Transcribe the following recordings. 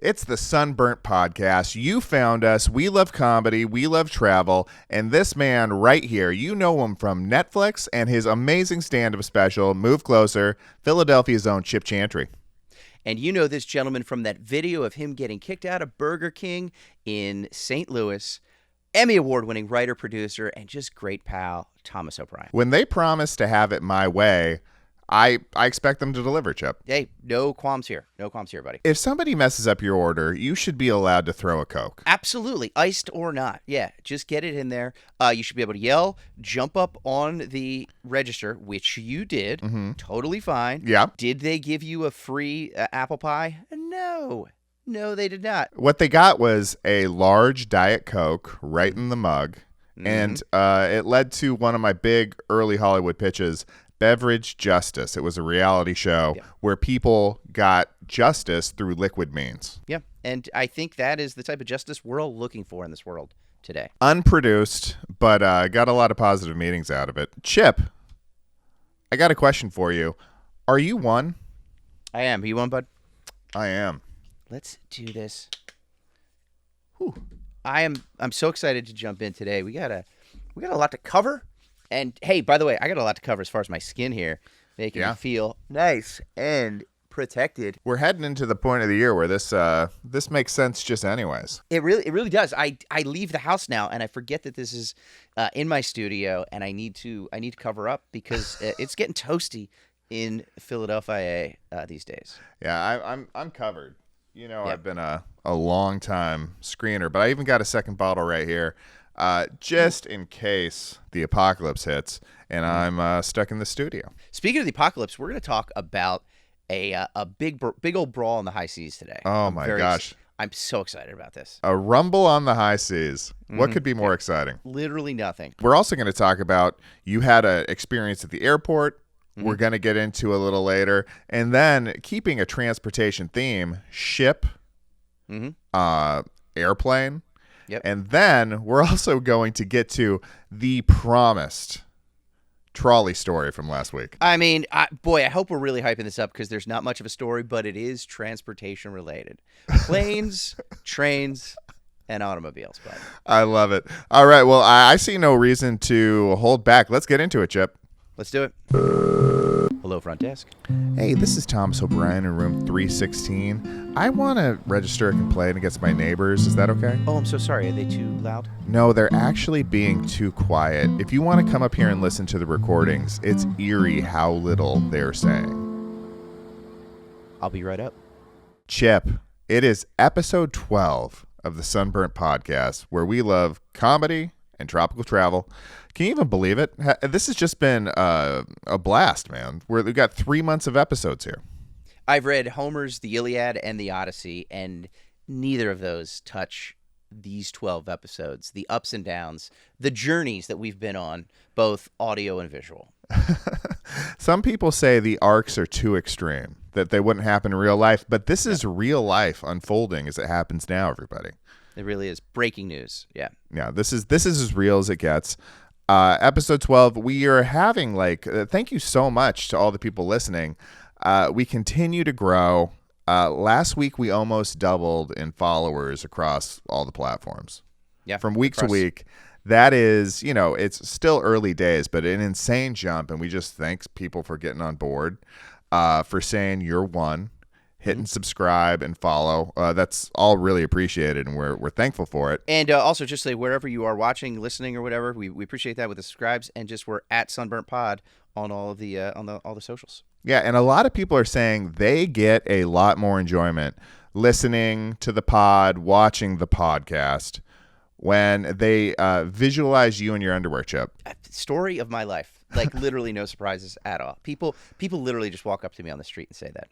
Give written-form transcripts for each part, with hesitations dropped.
It's the Sunburnt podcast. You found us. We love comedy. We love travel. And this man right here, you know him from Netflix and his amazing stand-up special, Move Closer, Philadelphia's own Chantry. And you know this gentleman from that video of him getting kicked out of Burger King in St. Louis, Emmy Award-winning writer, producer, and just great pal, Thomas O'Brien. When they promise to have it my way, I expect them to deliver, Chip. Hey, no qualms here. No qualms here, buddy. If somebody messes up your order, you should be allowed to throw a Coke. Absolutely. Iced or not. Yeah, just get it in there. You should be able to yell, jump up on the register, which you did. Mm-hmm. Totally fine. Yeah. Did they give you a free apple pie? No. No, they did not. What they got was a large Diet Coke right in the mug. Mm-hmm. And it led to one of my big early Hollywood pitches, Beverage Justice. It was a reality show where people got justice through liquid means. Yeah, and I think that is the type of justice we're all looking for in this world today. Unproduced, but got a lot of positive meetings out of it. Chip, I got a question for you. Are you one? I am. Are you one, bud? I am. Let's do this. Whew. I'm so excited to jump in today. We got a lot to cover. And, hey, by the way, I got a lot to cover as far as my skin here, making me feel nice and protected. We're heading into the point of the year where this makes sense just anyways. It really does. I leave the house now, and I forget that this is in my studio, and I need to cover up because it's getting toasty in Philadelphia these days. Yeah, I'm covered. You know, I've been a long time screener, but I even got a second bottle right here. Just in case the apocalypse hits and I'm stuck in the studio. Speaking of the apocalypse, we're going to talk about a big old brawl on the high seas today. Oh, my gosh. I'm so excited about this. A rumble on the high seas. What could be more exciting? Literally nothing. We're also going to talk about you had an experience at the airport. Mm-hmm. We're going to get into a little later. And then keeping a transportation theme, ship, airplane. Yep. And then we're also going to get to the promised trolley story from last week. I mean, I hope we're really hyping this up because there's not much of a story, but it is transportation related. Planes, trains, and automobiles. But I love it. All right. Well, I see no reason to hold back. Let's get into it, Chip. Let's do it. Hello, front desk. Hey, this is Thomas O'Brien in room 316. I want to register a complaint against my neighbors. Is that okay? Oh, I'm so sorry. Are they too loud? No, they're actually being too quiet. If you want to come up here and listen to the recordings, it's eerie how little they're saying. I'll be right up. Chip, it is episode 12 of the Sunburnt podcast, where we love comedy and tropical travel. Can you even believe it? This has just been a blast, man. We've got 3 months of episodes here. I've read Homer's The Iliad and the Odyssey, and neither of those touch these 12 episodes, the ups and downs, the journeys that we've been on, both audio and visual. Some people say the arcs are too extreme, that they wouldn't happen in real life, but this is real life unfolding as it happens now, everybody. It really is. Breaking news. Yeah. Yeah, this is as real as it gets. Episode 12, we are having thank you so much to all the people listening. We continue to grow. Last week, we almost doubled in followers across all the platforms. Yeah. From week to week. That is, it's still early days, but an insane jump. And we just thank people for getting on board, for saying you're one. Hitting subscribe and follow. That's all really appreciated, and we're thankful for it. And also, just say wherever you are watching, listening, or whatever, we appreciate that with the subscribes. And just we're at Sunburnt Pod on all of the all the socials. Yeah, and a lot of people are saying they get a lot more enjoyment listening to the pod, watching the podcast when they visualize you in your underwear, Chip. Story of my life. Like literally no surprises at all. People literally just walk up to me on the street and say that.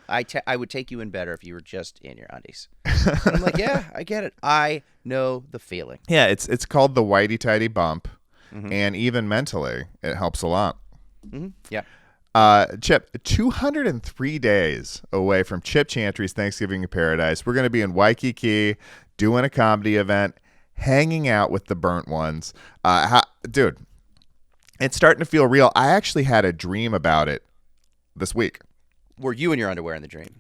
I would take you in better if you were just in your undies. And I'm like, yeah, I get it. I know the feeling. Yeah, it's called the whitey tighty bump, and even mentally, it helps a lot. Mm-hmm. Yeah. Chip, 203 days away from Chip Chantry's Thanksgiving in Paradise. We're going to be in Waikiki doing a comedy event, hanging out with the burnt ones. Dude, it's starting to feel real. I actually had a dream about it this week. Were you in your underwear in the dream?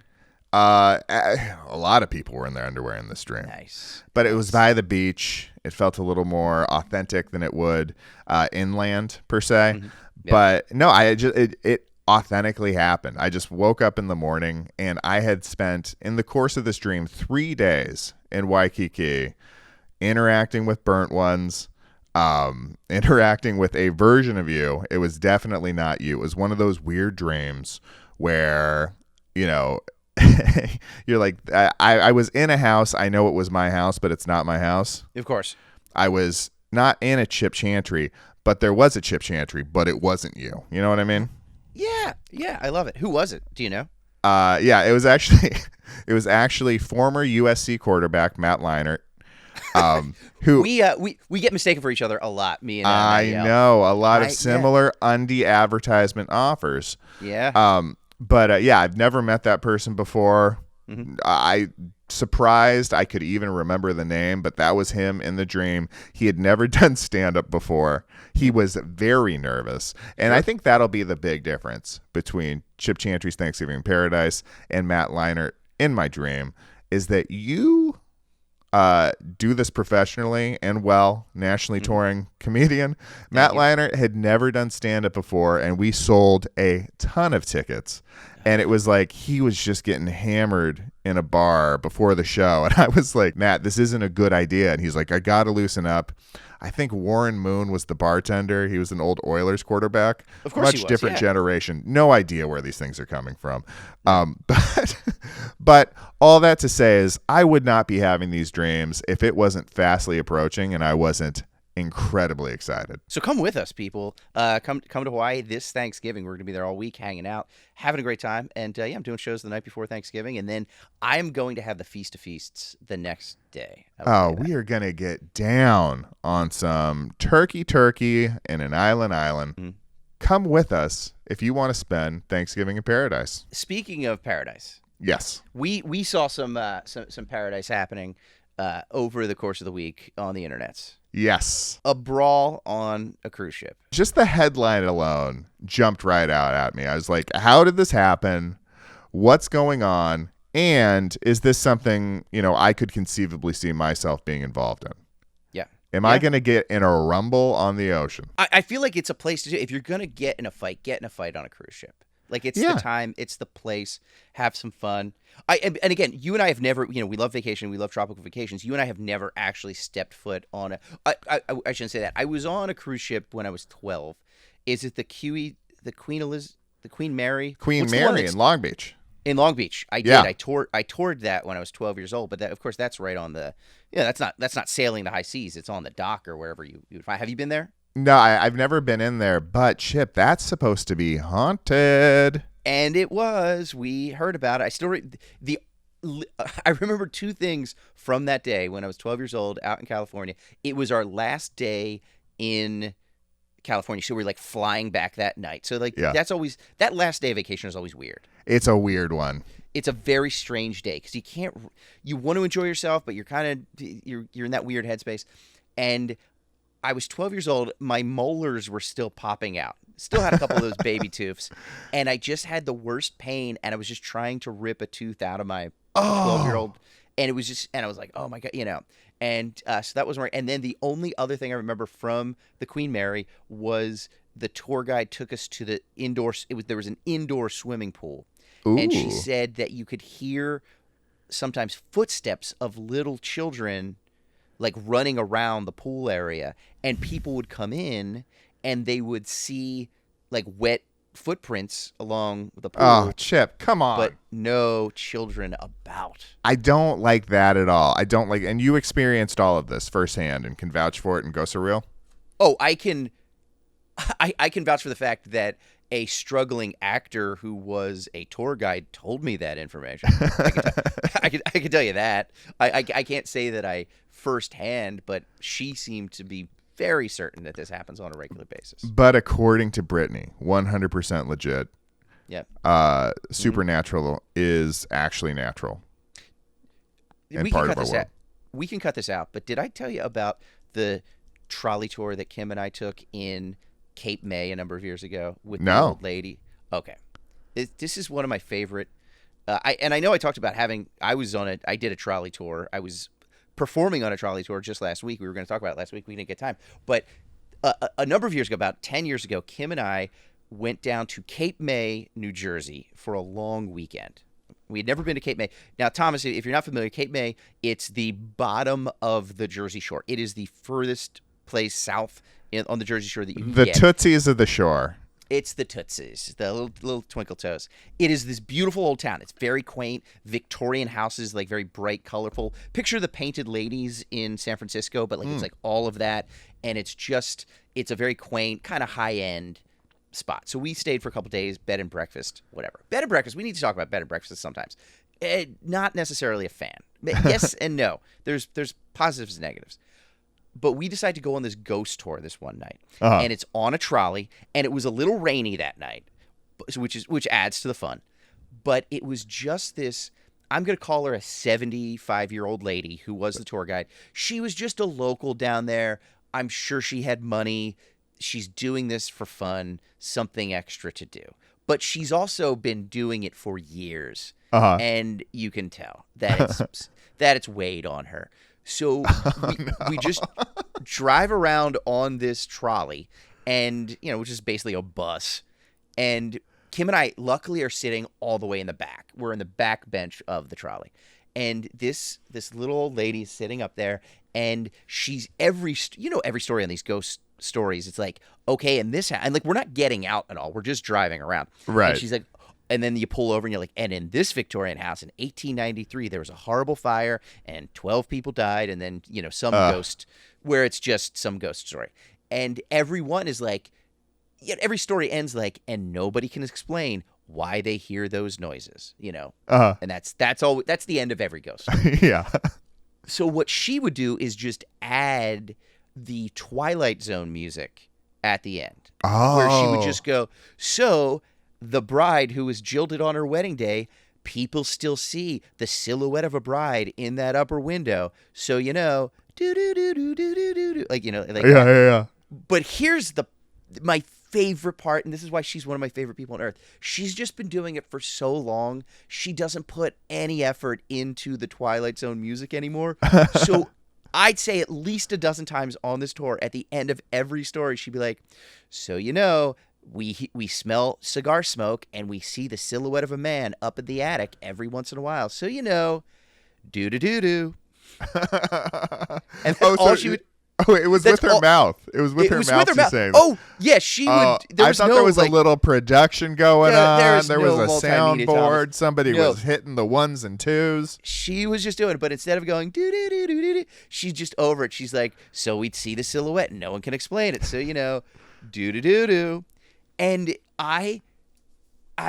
A lot of people were in their underwear in this dream. Nice. But it was by the beach. It felt a little more authentic than it would inland per se. Mm-hmm. Yep. But no, it authentically happened. I just woke up in the morning and I had spent in the course of this dream 3 days in Waikiki interacting with burnt ones, interacting with a version of you. It was definitely not you. It was one of those weird dreams where, you know, you're like, I was in a house. I know it was my house, but it's not my house. Of course. I was not in a chantry, but there was a chantry, but it wasn't you. You know what I mean? Yeah. I love it. Who was it? Do you know? Yeah, it was actually former USC quarterback Matt Leinart. Who we get mistaken for each other a lot. Me and I know a lot of similar undie advertisement offers. Yeah. But yeah, I've never met that person before. Mm-hmm. I surprised I could even remember the name, but that was him in the dream. He had never done stand-up before. He was very nervous. And Sure. I think that'll be the big difference between Chip Chantry's Thanksgiving in Paradise and Matt Leinart in my dream is that you do this professionally and well, nationally touring comedian. Matt Leinart had never done stand-up before, and we sold a ton of tickets. And it was like he was just getting hammered in a bar before the show. And I was like, Matt, this isn't a good idea. And he's like, I got to loosen up. I think Warren Moon was the bartender. He was an old Oilers quarterback. Of course he Much was, different yeah. generation. No idea where these things are coming from. But all that to say is I would not be having these dreams if it wasn't fastly approaching and I wasn't incredibly excited. So come with us, people. Come to Hawaii this Thanksgiving. We're going to be there all week, hanging out, having a great time. And yeah, I'm doing shows the night before Thanksgiving, and then I'm going to have the Feast of Feasts the next day. Oh, we are going to get down on some turkey and an island. Mm-hmm. Come with us if you want to spend Thanksgiving in paradise. Speaking of paradise, Yes. we saw some paradise happening over the course of the week on the internets. Yes. A brawl on a cruise ship. Just the headline alone jumped right out at me. I was like, how did this happen? What's going on? And is this something, I could conceivably see myself being involved in? Yeah. Am I going to get in a rumble on the ocean? I feel like it's a place to do. If you're going to get in a fight on a cruise ship. Like it's the time, it's the place. Have some fun. And again, you and I have never, we love vacation, we love tropical vacations. You and I have never actually stepped foot on I shouldn't say that. I was on a cruise ship when I was 12. Is it the Queen Mary? Queen Mary in Long Beach. In Long Beach, I did. Yeah. I toured that when I was 12 years old. But that, of course, that's right on the. Yeah, that's not sailing the high seas. It's on the dock or wherever you would find. Have you been there? No, I've never been in there, but Chip, that's supposed to be haunted. And it was. We heard about it. I remember 2 things from that day when I was 12 years old out in California. It was our last day in California, so we were like flying back that night. So that's always, that last day of vacation is always weird. It's a weird one. It's a very strange day because you want to enjoy yourself, but you're in that weird headspace. And I was 12 years old. My molars were still popping out. Still had a couple of those baby tooths. And I just had the worst pain. And I was just trying to rip a tooth out of my 12-year-old. And it was just, and I was like, oh my God, And so that was right. And then the only other thing I remember from the Queen Mary was the tour guide took us to the there was an indoor swimming pool. Ooh. And she said that you could hear sometimes footsteps of little children like running around the pool area, and people would come in and they would see like wet footprints along the pool. Oh, Chip, come on. But no children about. I don't like that at all. I don't like, and you experienced all of this firsthand and can vouch for it and go surreal. Oh, I can vouch for the fact that a struggling actor who was a tour guide told me that information. I can tell you that. I can't say that I firsthand, but she seemed to be very certain that this happens on a regular basis. But according to Brittany, 100% legit. Yeah. Supernatural is actually natural. And part of our world. We can cut this out, but did I tell you about the trolley tour that Kim and I took in Cape May a number of years ago with the old lady? Okay. This is one of my favorite I know I talked about I did a trolley tour. I was performing on a trolley tour just last week. We were going to talk about it last week. We didn't get time. But a number of years ago, about 10 years ago, Kim and I went down to Cape May, New Jersey for a long weekend. We had never been to Cape May. Now, Thomas, if you're not familiar, Cape May, it's the bottom of the Jersey Shore. It is the furthest place south on the Jersey Shore that you can The get. Tootsies of the shore. It's the Tootsies, the little twinkle toes. It is this beautiful old town. It's very quaint, Victorian houses, like very bright, colorful. Picture the Painted Ladies in San Francisco, but like it's like all of that. And it's a very quaint, kind of high-end spot. So we stayed for a couple days, bed and breakfast, whatever. Bed and breakfast, we need to talk about bed and breakfast sometimes. Not necessarily a fan. Yes and no. There's positives and negatives. But we decided to go on this ghost tour this one night, and it's on a trolley, and it was a little rainy that night, which adds to the fun. But it was just this. I'm going to call her a 75-year-old lady who was the tour guide. She was just a local down there. I'm sure she had money. She's doing this for fun, something extra to do. But she's also been doing it for years, and you can tell that it's weighed on her. So we just drive around on this trolley, and which is basically a bus. And Kim and I luckily are sitting all the way in the back. We're in the back bench of the trolley, and this little old lady is sitting up there, and she's every story on these ghost stories. It's like, okay, and this and like we're not getting out at all. We're just driving around. Right. And she's like. And then you pull over and you're like, and in this Victorian house in 1893, there was a horrible fire and 12 people died. And then, some ghost where it's just some ghost story. And everyone is like, every story ends like, and nobody can explain why they hear those noises, And that's all. That's the end of every ghost story. Yeah. So what she would do is just add the Twilight Zone music at the end. Oh. Where she would just go, so the bride who was jilted on her wedding day, people still see the silhouette of a bride in that upper window. So, do do do do do do do, like yeah. But here's my favorite part, and this is why she's one of my favorite people on earth. She's just been doing it for so long. She doesn't put any effort into the Twilight Zone music anymore. So I'd say at least a dozen times on this tour, at the end of every story, she'd be like, so we smell cigar smoke and we see the silhouette of a man up in the attic every once in a while. So do do do do. And she would. Oh, it was with her mouth. It was with her mouth. She's saying. Oh, yeah, she would. I thought there was a little production going on. There was a soundboard. Somebody was hitting the ones and twos. She was just doing it, but instead of going do do do do do, she's just over it. She's like, so we'd see the silhouette and no one can explain it. So do do do do. And I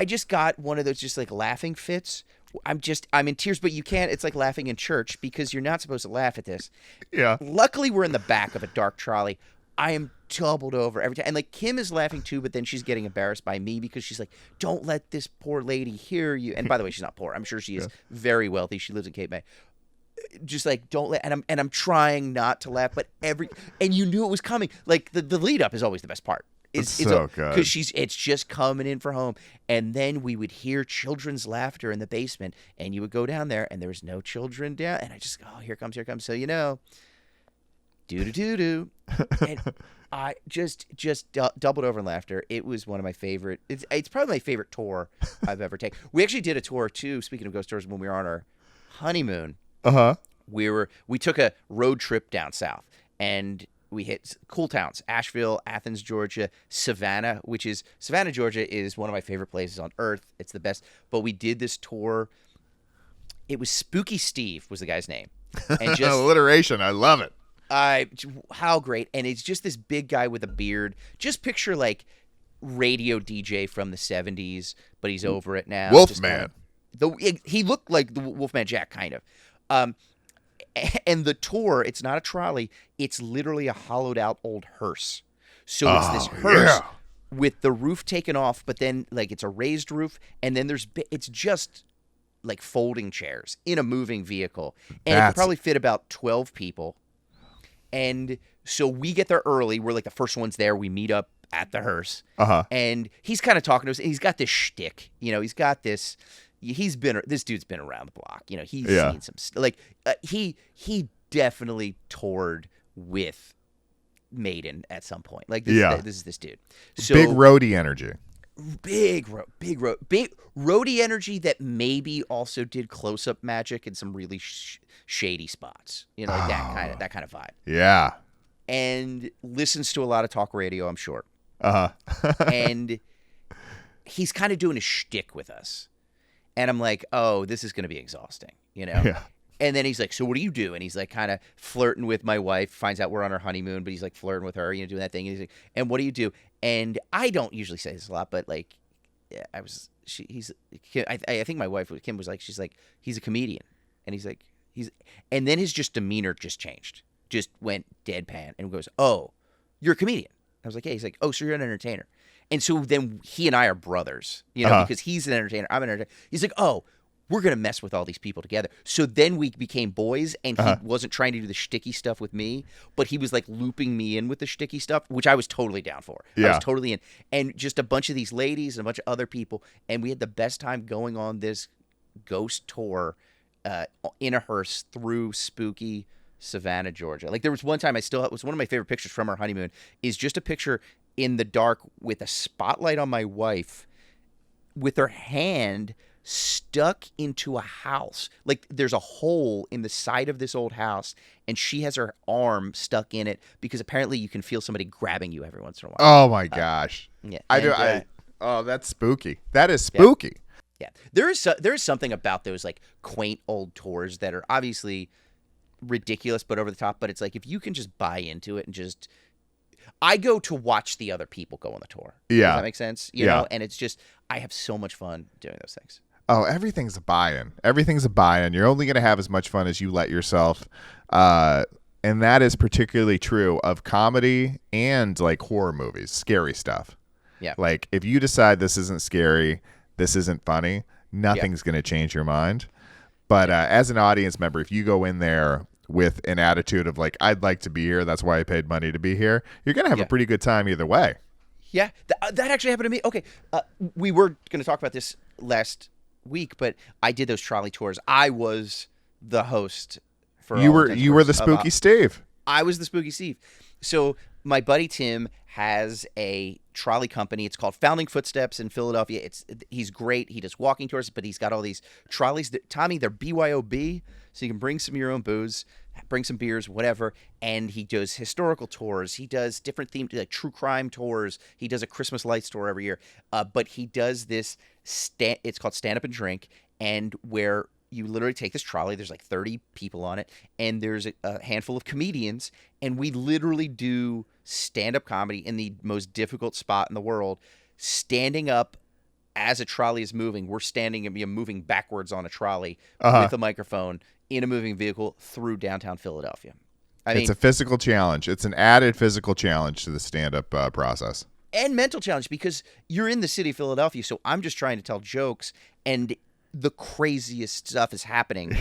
just got one of those just like laughing fits. I'm in tears, but you can't. It's like laughing in church because you're not supposed to laugh at this. Yeah. Luckily, we're in the back of a dark trolley. I am doubled over every time. And like Kim is laughing too, but then she's getting embarrassed by me because she's like, don't let this poor lady hear you. And by the way, she's not poor. I'm sure she is very wealthy. She lives in Cape May. Just like don't let, and I'm trying not to laugh, but and you knew it was coming. Like the lead up is always the best part. It's so good because it's just coming in for home, and then we would hear children's laughter in the basement, and you would go down there, and there was no children down, and I just here comes. So do do do do, and I just doubled over in laughter. It was one of my favorite. It's probably my favorite tour I've ever taken. We actually did a tour too. Speaking of ghost tours, when we were on our honeymoon, we took a road trip down south, and we hit cool towns: Asheville, Athens, Georgia, Savannah, Georgia is one of my favorite places on earth. It's the best. But we did this tour. It was Spooky Steve was the guy's name. And just alliteration. I love it. How great. And it's just this big guy with a beard. Just picture like radio DJ from the 70s, but he's over it now. Wolfman. He looked like the Wolfman Jack, kind of. And the tour, it's not a trolley. It's literally a hollowed out old hearse. So it's this hearse with the roof taken off, but then like it's a raised roof. And then it's just like folding chairs in a moving vehicle. And it could probably fit about 12 people. And so we get there early. We're like the first ones there. We meet up at the hearse. And he's kind of talking to us. And he's got this shtick. He's got this, this dude's been around the block. You know, he's Yeah. seen some he definitely toured with Maiden at some point. Like this, Yeah. this is this dude. So Big roadie energy. big roadie energy that maybe also did close up magic in some really shady spots. You know, like that kind of vibe. Yeah. And listens to a lot of talk radio, I'm sure. Uh-huh. And he's kind of doing a shtick with us. And I'm like, oh, this is going to be exhausting, you know? Yeah. And then he's like, so what do you do? And he's like kind of flirting with my wife, finds out we're on our honeymoon, but he's like flirting with her, you know, doing that thing. And he's like, and what do you do? And I don't usually say this a lot, but like, yeah, I think my wife, Kim, was like, she's like, he's a comedian. And he's like, and then his just demeanor just changed, just went deadpan and goes, oh, you're a comedian. I was like, yeah. He's like, oh, so you're an entertainer. And so then he and I are brothers, you know, because he's an entertainer, I'm an entertainer. He's like, oh, we're going to mess with all these people together. So then we became boys, and he wasn't trying to do the shticky stuff with me, but he was like looping me in with the shticky stuff, which I was totally down for. Yeah. I was totally in. And just a bunch of these ladies and a bunch of other people, and we had the best time going on this ghost tour in a hearse through spooky Savannah, Georgia. Like there was one time it was one of my favorite pictures from our honeymoon is just a picture in the dark with a spotlight on my wife with her hand stuck into a house. Like there's a hole in the side of this old house and she has her arm stuck in it because apparently you can feel somebody grabbing you every once in a while. Oh my gosh. Yeah. That's spooky. That is spooky. Yeah. There is something about those like quaint old tours that are obviously ridiculous but over the top, but it's like if you can just buy into it and just I go to watch the other people go on the tour. Yeah. Does that make sense? You know, and it's just I have so much fun doing those things. Oh, everything's a buy-in. Everything's a buy-in. You're only going to have as much fun as you let yourself. And that is particularly true of comedy and like horror movies, scary stuff. Yeah. Like if you decide this isn't scary, this isn't funny, nothing's going to change your mind. But as an audience member, if you go in there with an attitude of like, I'd like to be here, that's why I paid money to be here, you're going to have a pretty good time either way. Yeah, that actually happened to me. Okay, we were going to talk about this last week, but I did those trolley tours. I was the host for you were the spooky Steve. I was the spooky Steve. So my buddy Tim has a trolley company. It's called Founding Footsteps in Philadelphia. He's great. He does walking tours, but he's got all these trolleys. Tommy, they're BYOB, so you can bring some of your own booze, bring some beers, whatever. And he does historical tours. He does different themed, like true crime tours. He does a Christmas lights tour every year. But he does this, it's called Stand Up and Drink, and where you literally take this trolley, there's like 30 people on it, and there's a handful of comedians, and we literally do stand-up comedy in the most difficult spot in the world, standing up as a trolley is moving. We're standing and moving backwards on a trolley with a microphone in a moving vehicle through downtown Philadelphia. It's a physical challenge. It's an added physical challenge to the stand-up process. And mental challenge, because you're in the city of Philadelphia, so I'm just trying to tell jokes, and the craziest stuff is happening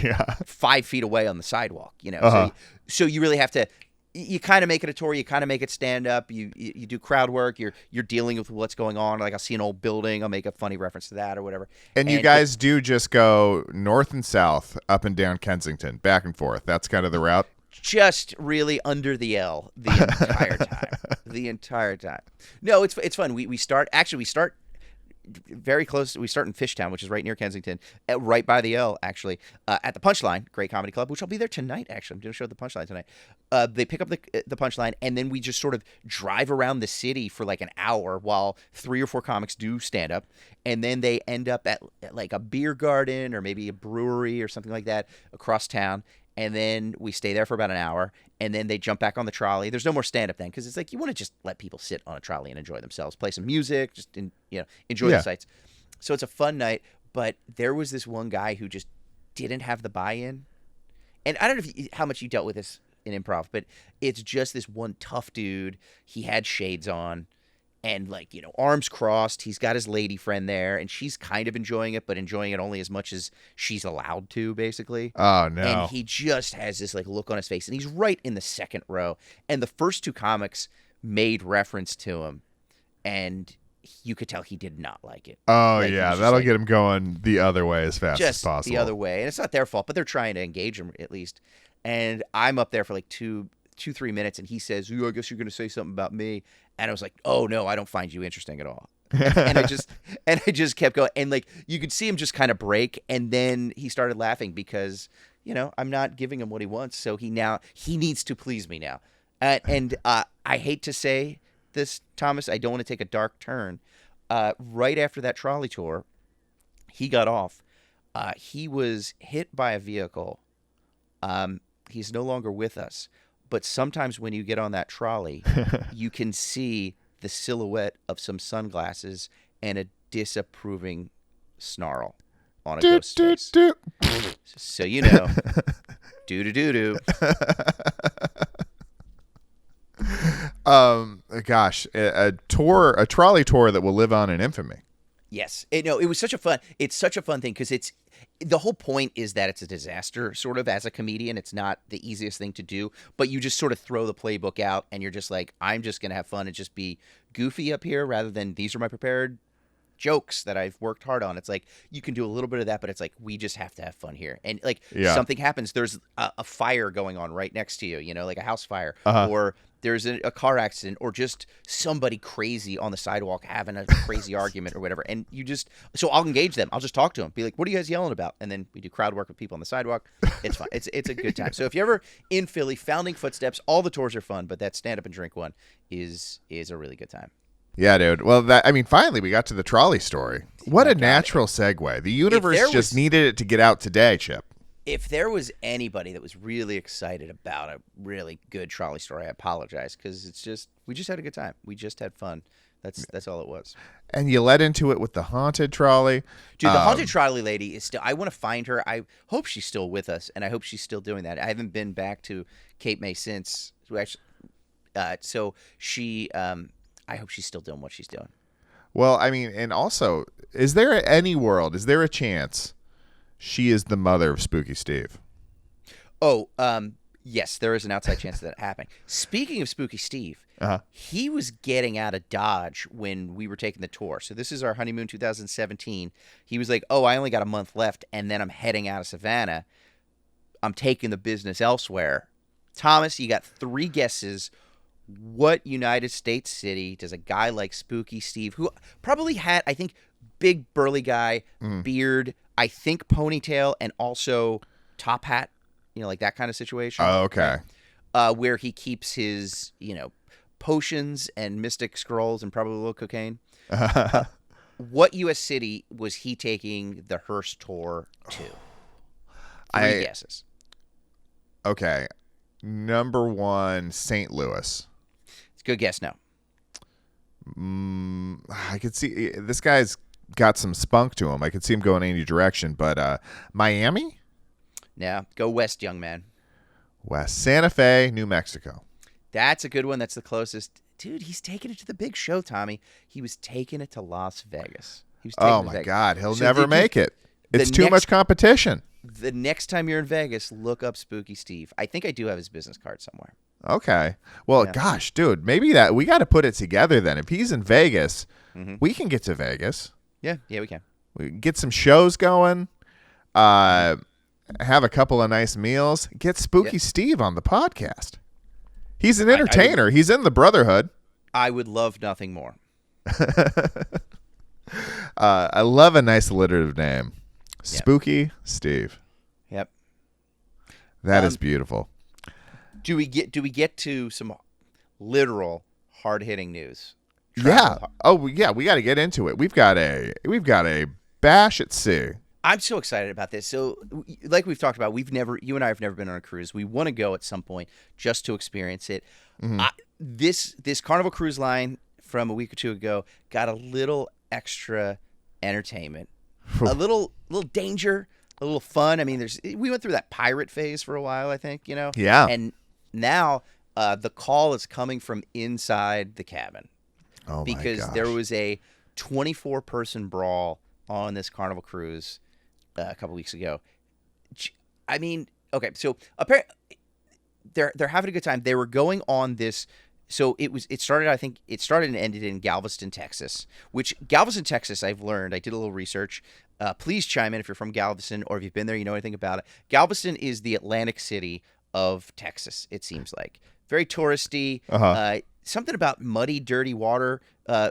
5 feet away on the sidewalk, you know? So you really have to, you kind of make it a tour, you kind of make it stand up, you do crowd work, you're dealing with what's going on. Like I'll see an old building, I'll make a funny reference to that or whatever. And you guys do just go north and south, up and down Kensington, back and forth. That's kind of the route. Just really under the L the entire time. The entire time. No, it's fun. We start very close. We start in Fishtown, which is right near Kensington, right by the L, actually, at the Punchline, great comedy club, which I'll be there tonight, actually. I'm doing a show at the Punchline tonight. They pick up the Punchline, and then we just sort of drive around the city for like an hour while 3 or 4 comics do stand-up, and then they end up at like a beer garden or maybe a brewery or something like that across town, and then we stay there for about an hour, and then they jump back on the trolley. There's no more stand-up then, because it's like you want to just let people sit on a trolley and enjoy themselves, play some music, just enjoy the sights. So it's a fun night, but there was this one guy who just didn't have the buy-in. And I don't know how much you dealt with this in improv, but it's just this one tough dude. He had shades on. And, like, arms crossed, he's got his lady friend there, and she's kind of enjoying it, but enjoying it only as much as she's allowed to, basically. Oh, no. And he just has this, like, look on his face, and he's right in the second row. And the first 2 comics made reference to him, and you could tell he did not like it. Oh, Like, he yeah. was just That'll like, get him going the other way as fast as just possible. the other way. And it's not their fault, but they're trying to engage him at least. And I'm up there for like 3 minutes, and he says, "I guess you're going to say something about me." And I was like, "Oh no, I don't find you interesting at all." and I just kept going, and like you could see him just kind of break, and then he started laughing because I'm not giving him what he wants, so he needs to please me now. And I hate to say this, Thomas, I don't want to take a dark turn. Right after that trolley tour, he got off. He was hit by a vehicle. He's no longer with us. But sometimes when you get on that trolley, you can see the silhouette of some sunglasses and a disapproving snarl on a ghost's face. So do-do-do-do. Gosh, a trolley tour that will live on in infamy. Yes. It's such a fun thing because the whole point is that it's a disaster sort of as a comedian. It's not the easiest thing to do, but you just sort of throw the playbook out and you're just like, I'm just going to have fun and just be goofy up here rather than these are my prepared jokes that I've worked hard on. It's like you can do a little bit of that, but it's like we just have to have fun here. And like something happens, there's a fire going on right next to you, like a house fire, or there's a car accident, or just somebody crazy on the sidewalk having a crazy argument or whatever. And so I'll engage them. I'll just talk to them, be like, "What are you guys yelling about?" And then we do crowd work with people on the sidewalk. It's fun. It's a good time. So if you're ever in Philly, Founding Footsteps, all the tours are fun, but that stand up and drink one is a really good time. Yeah, dude. Well, finally we got to the trolley story. What a natural segue. The universe just needed it to get out today, Chip. If there was anybody that was really excited about a really good trolley story, I apologize because we just had a good time. We just had fun. That's all it was. And you led into it with the haunted trolley. Dude, the haunted trolley lady is still, I want to find her. I hope she's still with us, and I hope she's still doing that. I haven't been back to Cape May since. So she, I hope she's still doing what she's doing. Well, I mean, and also, is there a chance she is the mother of Spooky Steve? Oh, yes, there is an outside chance of that happening. Speaking of Spooky Steve, he was getting out of Dodge when we were taking the tour. So this is our honeymoon 2017. He was like, "Oh, I only got a month left, and then I'm heading out of Savannah. I'm taking the business elsewhere." Thomas, you got 3 guesses. What United States city does a guy like Spooky Steve, who probably had, I think, big burly guy, beard, I think ponytail, and also top hat, like that kind of situation. Oh, okay. Right? Where he keeps his, potions and mystic scrolls and probably a little cocaine. What U.S. city was he taking the hearse tour to? 3 guesses. Okay. Number 1, St. Louis. Good guess. No. I could see this guy's got some spunk to him. I could see him going any direction, but Miami? Yeah, go west, young man. West. Santa Fe, New Mexico. That's a good one. That's the closest. Dude, he's taking it to the big show, Tommy. He was taking it to Las Vegas. Oh, my God. He'll never make it. It's too much competition. The next time you're in Vegas, look up Spooky Steve. I think I do have his business card somewhere. Okay. Well, gosh, dude, maybe we got to put it together then. If he's in Vegas, we can get to Vegas. Yeah, we can. We get some shows going, have a couple of nice meals, get Spooky Steve on the podcast. He's an entertainer. He's in the Brotherhood. I would love nothing more. I love a nice alliterative name. Spooky Steve. Yep. That is beautiful. Do we get to some literal hard-hitting news? Yeah. Oh, yeah. We got to get into it. We've got a bash at sea. I'm so excited about this. So, like we've talked about, you and I have never been on a cruise. We want to go at some point just to experience it. This Carnival Cruise Line from a week or 2 ago got a little extra entertainment, a little danger, a little fun. I mean, we went through that pirate phase for a while, I think, Yeah. And now the call is coming from inside the cabin. Oh, because my gosh. there was a 24-person brawl on this Carnival Cruise a couple weeks ago. I mean, okay, so apparently they're having a good time. They were going on this so it started, I think it started and ended in Galveston, Texas, which Galveston, Texas, I've learned, I did a little research. Please chime in if you're from Galveston or if you've been there, you know anything about it. Galveston is the Atlantic City of Texas, it seems like. Very touristy. Something about muddy, dirty water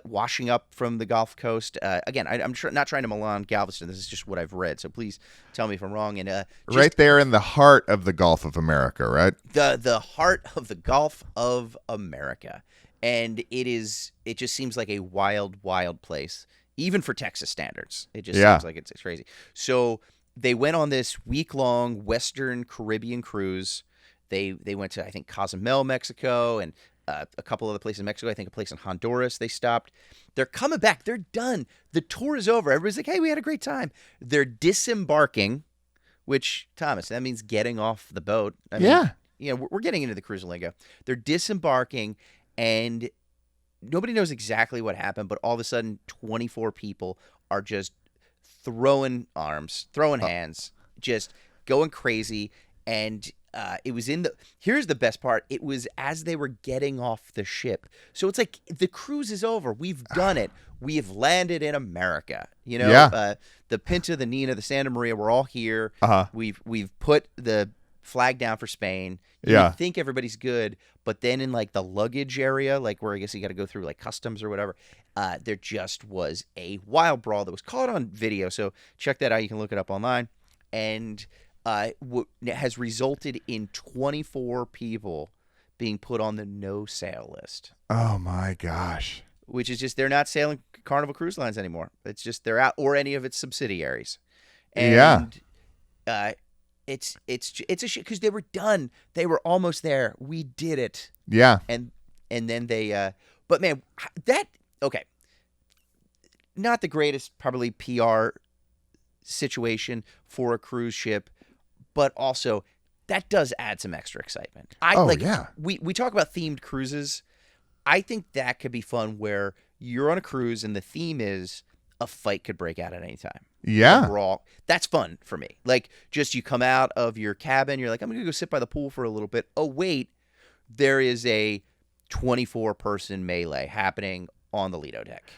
washing up from the Gulf Coast. Again, I'm not trying to malign Galveston. This is just what I've read. So please tell me if I'm wrong. And right there in the heart of the Gulf of America, right? The heart of the Gulf of America. And it just seems like a wild, wild place, even for Texas standards. It just seems like it's crazy. So they went on this week-long Western Caribbean cruise. They went to, I think, Cozumel, Mexico, and a couple other places in Mexico. I think a place in Honduras they stopped. They're coming back. They're done. The tour is over. Everybody's like, hey, we had a great time. They're disembarking, which, Thomas, that means getting off the boat. I mean, we're getting into the cruise lingo. They're disembarking, and nobody knows exactly what happened, but all of a sudden, 24 people are just throwing arms, throwing hands, just going crazy, and it was here's the best part. It was as they were getting off the ship. So it's like the cruise is over. We've done it. We have landed in America. You know, the Pinta, the Nina, the Santa Maria, we're all here. We've put the flag down for Spain. You think everybody's good, but then in like the luggage area, like where I guess you got to go through like customs or whatever, there just was a wild brawl that was caught on video. So check that out. You can look it up online. And has resulted in 24 people being put on the no sail list. Oh my gosh! Which is just they're not sailing Carnival Cruise Lines anymore. It's just they're out, or any of its subsidiaries. And it's a shit because they were done. They were almost there. We did it. Yeah. And then they. But man, okay. Not the greatest probably PR situation for a cruise ship. But also, that does add some extra excitement. We talk about themed cruises. I think that could be fun where you're on a cruise and the theme is a fight could break out at any time. Yeah. Brawl. That's fun for me. Like, just you come out of your cabin, you're like, I'm going to go sit by the pool for a little bit. Oh, wait, there is a 24-person melee happening on the Lido deck.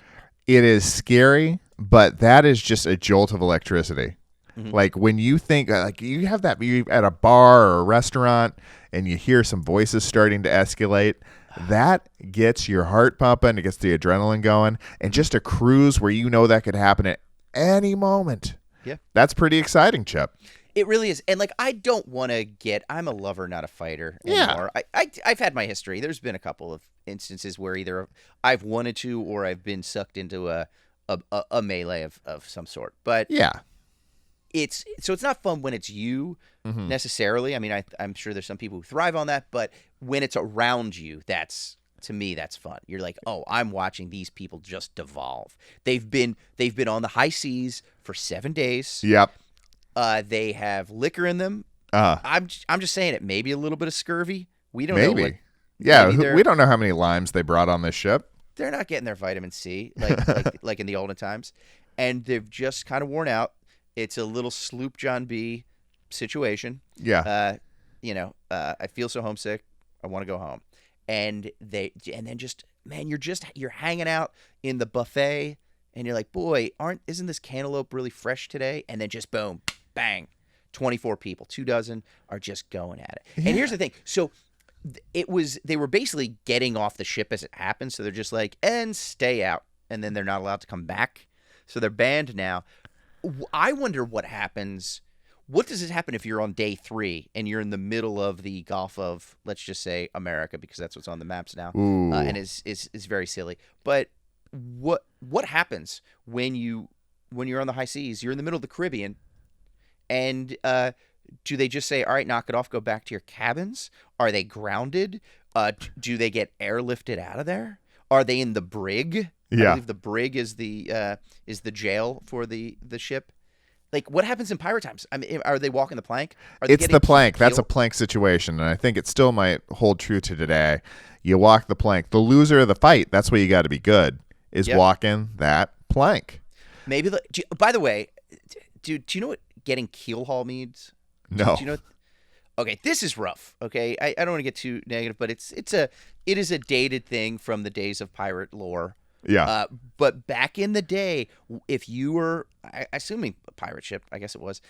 It is scary, but that is just a jolt of electricity. Mm-hmm. Like when you think like you have that you at a bar or a restaurant and you hear some voices starting to escalate, that gets your heart pumping, it gets the adrenaline going, and just a cruise where you know that could happen at any moment. Yeah. That's pretty exciting, Chip. It really is. And like I don't want to I'm a lover, not a fighter anymore. Yeah. I've had my history. There's been a couple of instances where either I've wanted to or I've been sucked into a melee of some sort. But yeah. It's not fun when it's you necessarily. I mean, I'm sure there's some people who thrive on that, but when it's around you, to me, that's fun. You're like, oh, I'm watching these people just devolve. They've been on the high seas for 7 days. Yep. They have liquor in them. I'm just saying it. Maybe a little bit of scurvy. We don't know. We don't know how many limes they brought on this ship. They're not getting their vitamin C like in the olden times, and they've just kind of worn out. It's a little sloop John B situation. Yeah. I feel so homesick. I want to go home. And then just, man, you're hanging out in the buffet and you're like, boy, isn't this cantaloupe really fresh today? And then just boom, bang, 24 people, 24 are just going at it. Yeah. And here's the thing. So they were basically getting off the ship as it happened. So they're just like, and stay out. And then they're not allowed to come back. So they're banned now. I wonder what happens. What does it happen if you're on day 3 and you're in the middle of the Gulf of, let's just say, America, because that's what's on the maps now, and is very silly. But what happens when you're on the high seas? You're in the middle of the Caribbean, and do they just say, all right, knock it off, go back to your cabins? Are they grounded? Do they get airlifted out of there? Are they in the brig? Yeah. I believe the brig is the jail for the ship. Like, what happens in pirate times? I mean, are they walking the plank? It's the plank. That's a plank situation, and I think it still might hold true to today. You walk the plank. The loser of the fight, that's where you got to be good, is walking that plank. Maybe. By the way, do you know what getting keel haul means? No. Do you know? Okay, this is rough. Okay, I don't want to get too negative, but it is a dated thing from the days of pirate lore. Yeah. But back in the day, if you were, assuming a pirate ship, I guess it was,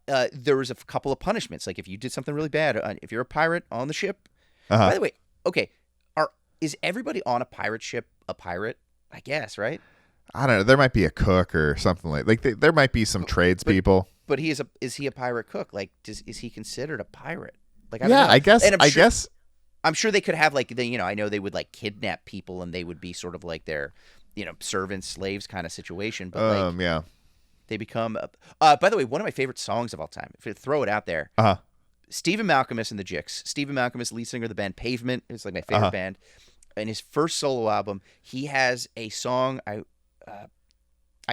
there was a couple of punishments. Like if you did something really bad, if you're a pirate on the ship. By the way, okay, is everybody on a pirate ship a pirate? I guess, right? I don't know. There might be a cook or something there might be some tradespeople. But is he a pirate cook? Like, is he considered a pirate? Like, I yeah, don't know. I guess. And I guess. I'm sure they could have like I know they would like kidnap people and they would be sort of like their, servants, slaves kind of situation. But yeah. they become. By the way, one of my favorite songs of all time. If you throw it out there. Stephen Malkmus and the Jicks. Stephen Malkmus, lead singer of the band Pavement. It's like my favorite band. In his first solo album, he has a song. I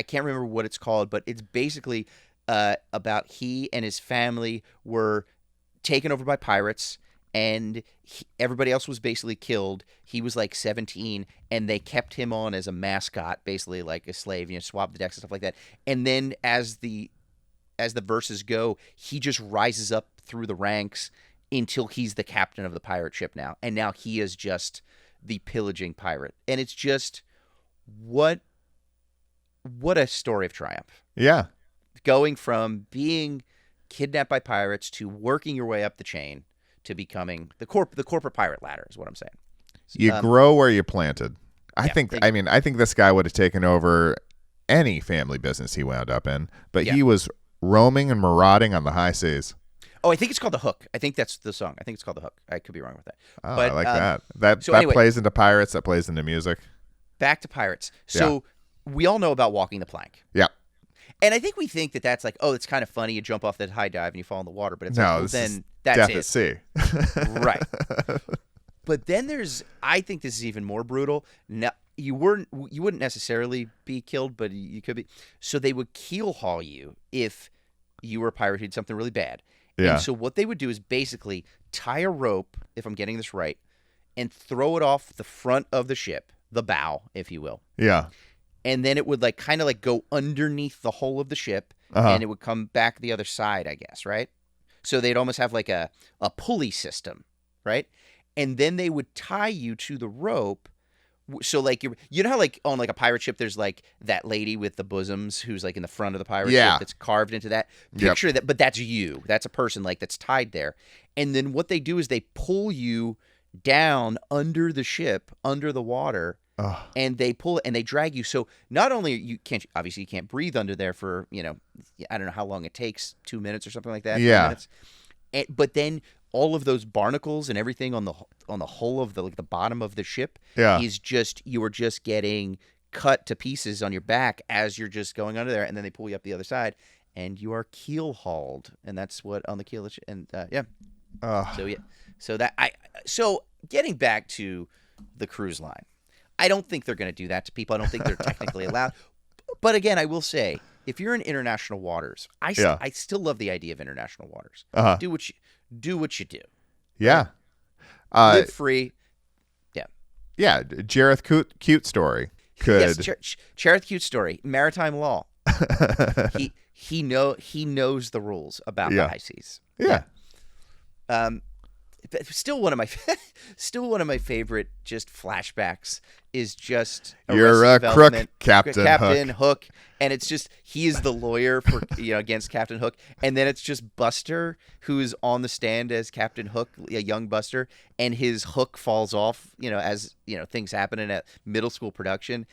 can't remember what it's called, but it's basically about he and his family were taken over by pirates, and everybody else was basically killed. He was like 17, and they kept him on as a mascot, basically like a slave. Swap the decks and stuff like that. And then as the verses go, he just rises up through the ranks until he's the captain of the pirate ship now, and now he is just the pillaging pirate. And it's just what a story of triumph. Yeah. Going from being kidnapped by pirates to working your way up the chain to becoming the corporate pirate ladder is what I'm saying. You grow where you planted. I think this guy would have taken over any family business he wound up in, but he was roaming and marauding on the high seas. Oh, I think it's called The Hook. I think that's the song. I think it's called The Hook. I could be wrong with that. Oh, but, I like that. That anyway, plays into pirates. That plays into music. Back to pirates. So we all know about walking the plank. Yeah. And I think we think that that's like, oh, it's kind of funny. You jump off that high dive and you fall in the water. But it's no, like, well, then that's death it. at sea. Right. But then I think this is even more brutal. Now, you wouldn't necessarily be killed, but you could be. So they would keel haul you if you were a pirate who did something really bad. Yeah. And so what they would do is basically tie a rope, if I'm getting this right, and throw it off the front of the ship, the bow, if you will. Yeah. And then it would like kind of like go underneath the hull of the ship, and it would come back the other side, I guess, right? So they'd almost have like a pulley system, right? And then they would tie you to the rope. So like you know how like on like a pirate ship there's like that lady with the bosoms who's like in the front of the pirate ship that's carved into that picture that, but that's you. That's a person like that's tied there. And then what they do is they pull you down under the ship, under the water. And they pull it and they drag you. So not only you can't breathe under there for, I don't know how long it takes, 2 minutes or something like that. Yeah. But then all of those barnacles and everything on the hull of the bottom of the ship is just, you are just getting cut to pieces on your back as you're just going under there. And then they pull you up the other side and you are keel hauled. And that's what on the keel. And So getting back to the cruise line. I don't think they're going to do that to people. I don't think they're technically allowed. But again, I will say, if you're in international waters, I still love the idea of international waters. Do what you do. Yeah. Live free. Yeah. Yeah. Jareth Cute story. Yes, Jareth Cute story. Maritime law. he knows the rules about the high seas. Yeah. Still one of my favorite just flashbacks is just you're a crook, Captain Hook, and it's just he is the lawyer for against Captain Hook, and then it's just Buster who is on the stand as Captain Hook, a young Buster, and his hook falls off as things happen in a middle school production,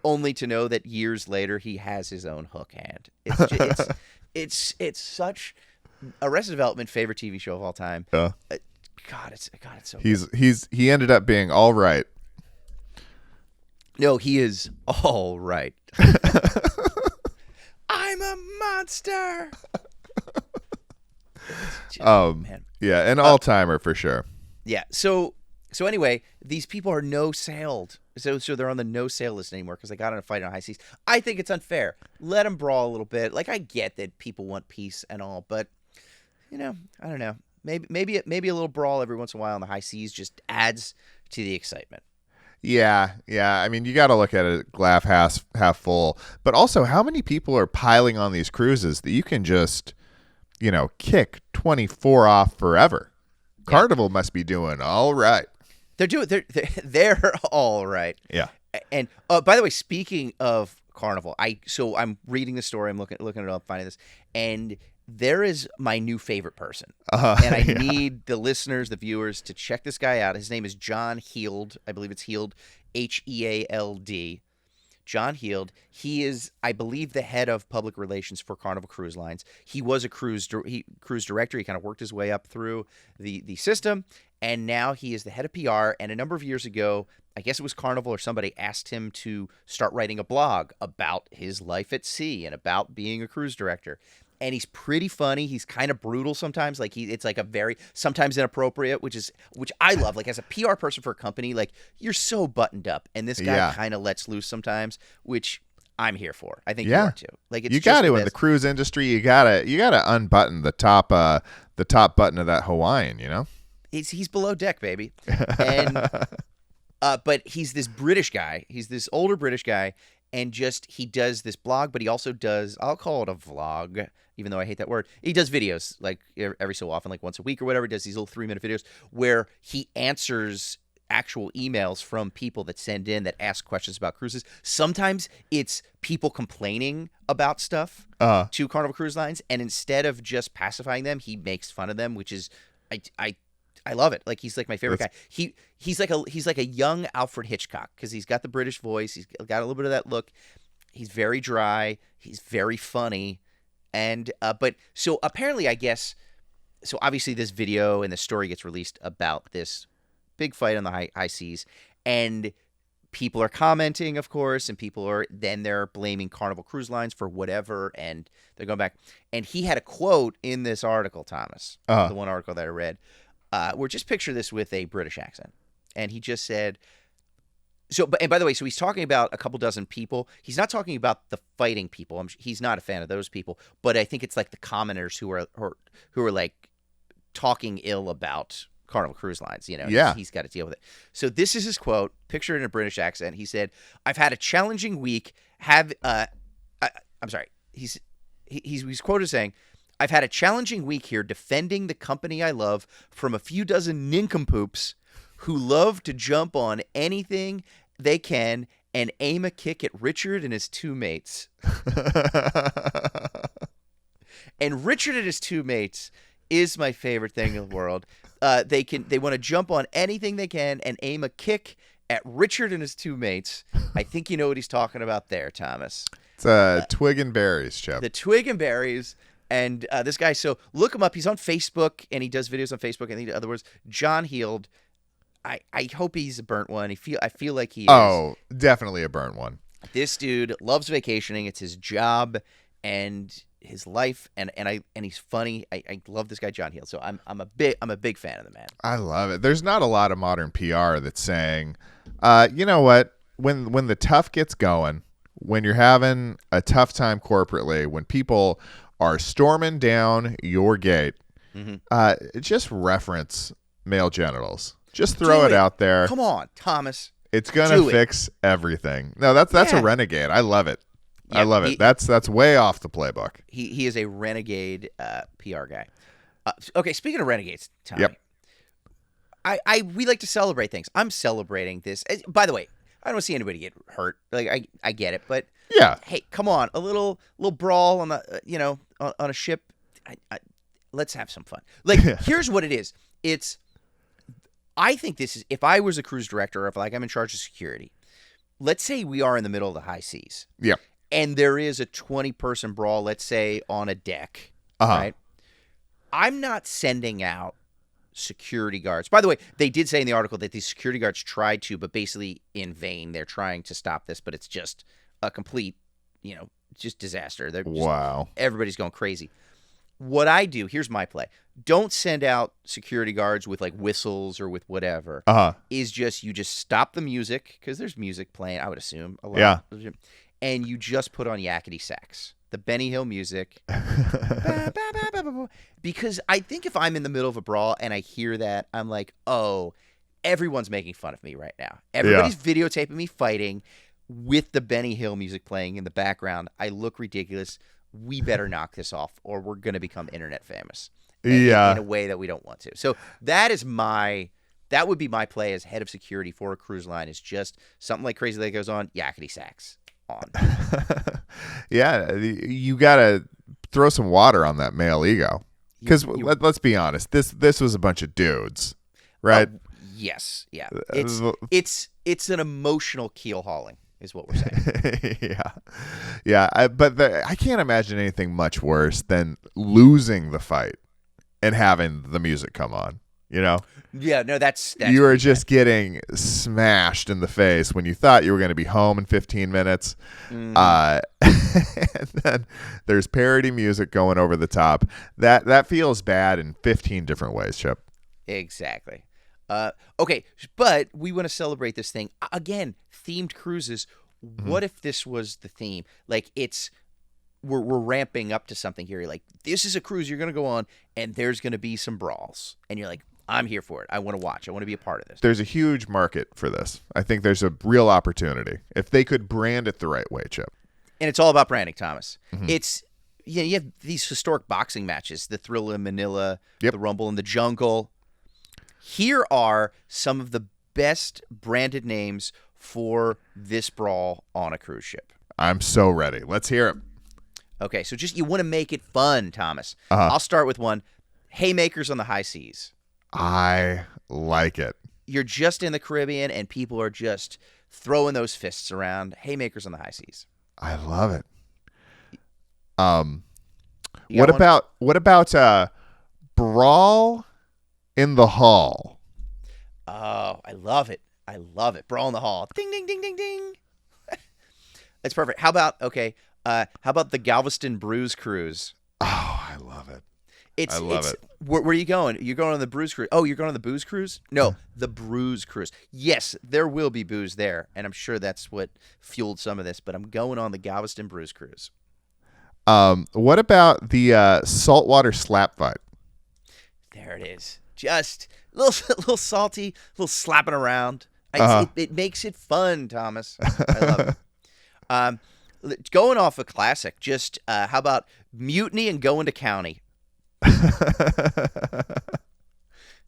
only to know that years later he has his own hook hand. It's such. Arrested Development, favorite TV show of all time. God, it's so. He ended up being all right. No, he is all right. I'm a monster. Man. Yeah, an all timer for sure. Yeah. So anyway, these people are no sailed. So they're on the no sail list anymore because they got in a fight on high seas. I think it's unfair. Let them brawl a little bit. Like I get that people want peace and all, but. I don't know. Maybe a little brawl every once in a while on the high seas just adds to the excitement. Yeah. I mean, you got to look at it glass half full. But also, how many people are piling on these cruises that you can just kick 24 off forever. Carnival must be doing all right. They're all right. Yeah. And by the way, speaking of Carnival, I'm reading the story, I'm looking it up, finding this, and there is my new favorite person. And I need the listeners, the viewers, to check this guy out. His name is John Heald. I believe it's Heald, Heald. John Heald. He is, I believe, the head of public relations for Carnival Cruise Lines. He was a cruise director. He kind of worked his way up through the system, and now he is the head of PR. And a number of years ago, I guess it was Carnival or somebody asked him to start writing a blog about his life at sea and about being a cruise director. And he's pretty funny. He's kind of brutal sometimes. Like it's like a very sometimes inappropriate, which I love. Like as a PR person for a company, like you're so buttoned up, and this guy kind of lets loose sometimes, which I'm here for. I think you are too. Like it's you got to in the cruise industry. You gotta unbutton the top button of that Hawaiian. He's below deck, baby. And but he's this British guy. He's this older British guy. And he does this blog, but he also does, I'll call it a vlog, even though I hate that word. He does videos like every so often, like once a week or whatever. He does these little 3-minute videos where he answers actual emails from people that send in that ask questions about cruises. Sometimes it's people complaining about stuff to Carnival Cruise Lines. And instead of just pacifying them, he makes fun of them, which is, I love it. Like he's like my favorite guy. He's like a young Alfred Hitchcock because he's got the British voice. He's got a little bit of that look. He's very dry. He's very funny. And but so apparently, I guess, so obviously this video and the story gets released about this big fight on the high seas, and people are commenting, of course, and they're blaming Carnival Cruise Lines for whatever, and they're going back. And he had a quote in this article, Thomas, the one article that I read. Where just picture this with a British accent. And he just said, and by the way, so he's talking about a couple dozen people. He's not talking about the fighting people. He's not a fan of those people, but I think it's like the commoners who are like talking ill about Carnival Cruise Lines, Yeah. He's got to deal with it. So this is his quote, picture it in a British accent. He said, "I've had a challenging week. I'm sorry. He's quoted as saying, I've had a challenging week here defending the company I love from a few dozen nincompoops who love to jump on anything they can and aim a kick at Richard and his two mates." And Richard and his two mates is my favorite thing in the world. They want to jump on anything they can and aim a kick at Richard and his two mates. I think you know what he's talking about there, Thomas. It's Twig and Berries, Chip. The Twig and Berries. And this guy, so look him up. He's on Facebook, and he does videos on Facebook. And in other words, John Heald. I hope he's a burnt one. I feel like he is. Oh, definitely a burnt one. This dude loves vacationing. It's his job and his life, and he's funny. I love this guy, John Heald. So I'm a big fan of the man. I love it. There's not a lot of modern PR that's saying, you know what? When the tough gets going, when you're having a tough time corporately, when people are storming down your gate, just reference male genitals. Just throw it out there. Come on, Thomas. It's gonna fix everything. No, that's a renegade. I love it. Yeah, I love it. That's way off the playbook. He is a renegade PR guy. Okay, speaking of renegades, Tommy. Yep. We like to celebrate things. I'm celebrating this. By the way, I don't see anybody get hurt. Like I get it, but yeah. Hey, come on, a little brawl on the on a ship. Let's have some fun. Like here's what it is. I think this is, if I was a cruise director or if I'm in charge of security, let's say we are in the middle of the high seas. Yeah. And there is a 20-person brawl, let's say on a deck. Right. I'm not sending out security guards. By the way, they did say in the article that these security guards tried to, but basically in vain. They're trying to stop this, but it's just a complete, just disaster. Everybody's going crazy. What I do, here's my play. Don't send out security guards with like whistles or with whatever. Is just, you just stop the music, because there's music playing, I would assume. A lot. Yeah. And you just put on yakety sax, the Benny Hill music. Because I think if I'm in the middle of a brawl and I hear that, I'm like, oh, everyone's making fun of me right now. Everybody's videotaping me fighting with the Benny Hill music playing in the background. I look ridiculous. we better knock this off, or we're going to become internet famous. Yeah. In a way that we don't want to. So that would be my play as head of security for a cruise line, is just something like Crazy Lake goes on, yakety sax on. Yeah, you gotta throw some water on that male ego, because let's be honest, this was a bunch of dudes, right? Yes, yeah. It's an emotional keel hauling, is what we're saying. Yeah. I can't imagine anything much worse than losing the fight and having the music come on. You know? Yeah, no, that's you are just getting smashed in the face when you thought you were going to be home in 15 minutes. Mm-hmm. And then there's parody music going over the top. That feels bad in 15 different ways, Chip. Exactly. Okay, but we want to celebrate this thing. Again, themed cruises. Mm-hmm. What if this was the theme? Like, we're ramping up to something here. You're like, this is a cruise you're going to go on, and there's going to be some brawls. And you're like, I'm here for it. I want to watch. I want to be a part of this. There's a huge market for this. I think there's a real opportunity if they could brand it the right way, Chip. And it's all about branding, Thomas. Mm-hmm. It's you have these historic boxing matches, the Thrill in Manila, yep. the Rumble in the Jungle. Here are some of the best branded names for this brawl on a cruise ship. I'm so ready. Let's hear it. Okay, so you want to make it fun, Thomas. I'll start with one. Haymakers on the High Seas. I like it. You're just in the Caribbean, and people are just throwing those fists around. Haymakers on the High Seas. I love it. What about Brawl in the Hall? Oh, I love it. I love it. Brawl in the Hall. Ding, ding, ding, ding, ding. That's perfect. How about the Galveston Bruise cruise? Oh, I love it. I love it. Where are you going? You're going on the Bruise cruise. Oh, you're going on the Booze cruise? No, the Bruise cruise. Yes, there will be booze there, and I'm sure that's what fueled some of this, but I'm going on the Galveston Bruise cruise. What about the saltwater slap fight? There it is. Just a little salty, a little slapping around. It makes it fun, Thomas. I love it. Going off a classic, just how about Mutiny and Going to County?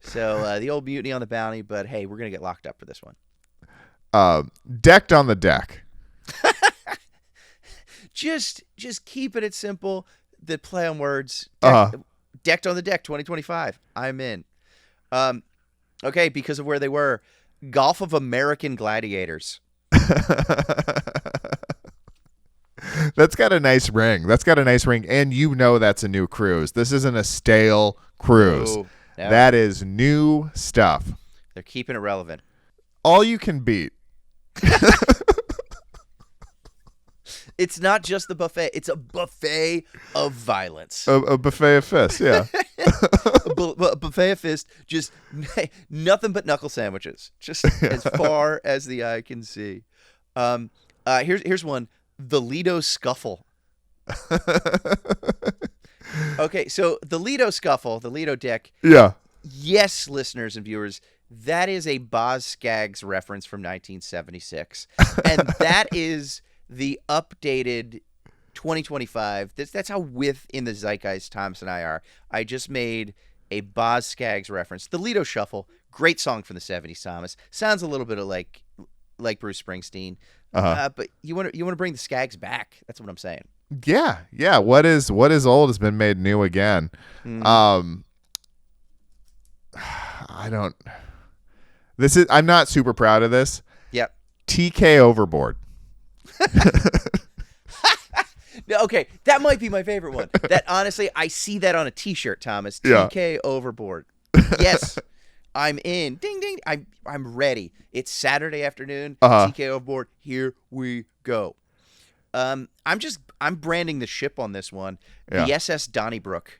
So the old Mutiny on the Bounty, but hey, we're gonna get locked up for this one. Decked on the Deck. just keeping it simple. The play on words. Decked on the Deck 2025. I'm in. Okay, because of where they were. Golf of American Gladiators. That's got a nice ring. And you know that's a new cruise. This isn't a stale cruise. No. That is new stuff. They're keeping it relevant. All you can beat. It's not just the buffet. It's a buffet of violence. A buffet of fists, yeah. A buffet of fists, just nothing but knuckle sandwiches, just as far as the eye can see. Here's one. The Lido Scuffle. Okay, so the Lido Scuffle, the Lido Deck. Yeah. Yes, listeners and viewers, that is a Boz Scaggs reference from 1976. And that is the updated 2025. That's how within the zeitgeist Thomas and I are. I just made a Boz Scaggs reference. The Lido Shuffle, great song from the 70s, Thomas. Sounds a little bit of like Bruce Springsteen. But you want to bring the Skaggs back. That's what I'm saying. Yeah. What is old has been made new again. Mm. I'm not super proud of this. Yep. TK Overboard. Okay, that might be my favorite one. That honestly, I see that on a T-shirt, Thomas. TK Overboard. Yes. I'm in. Ding, ding. I'm ready. It's Saturday afternoon. TK Overboard. Here we go. I'm branding the ship on this one. Yeah. The SS Donnybrook.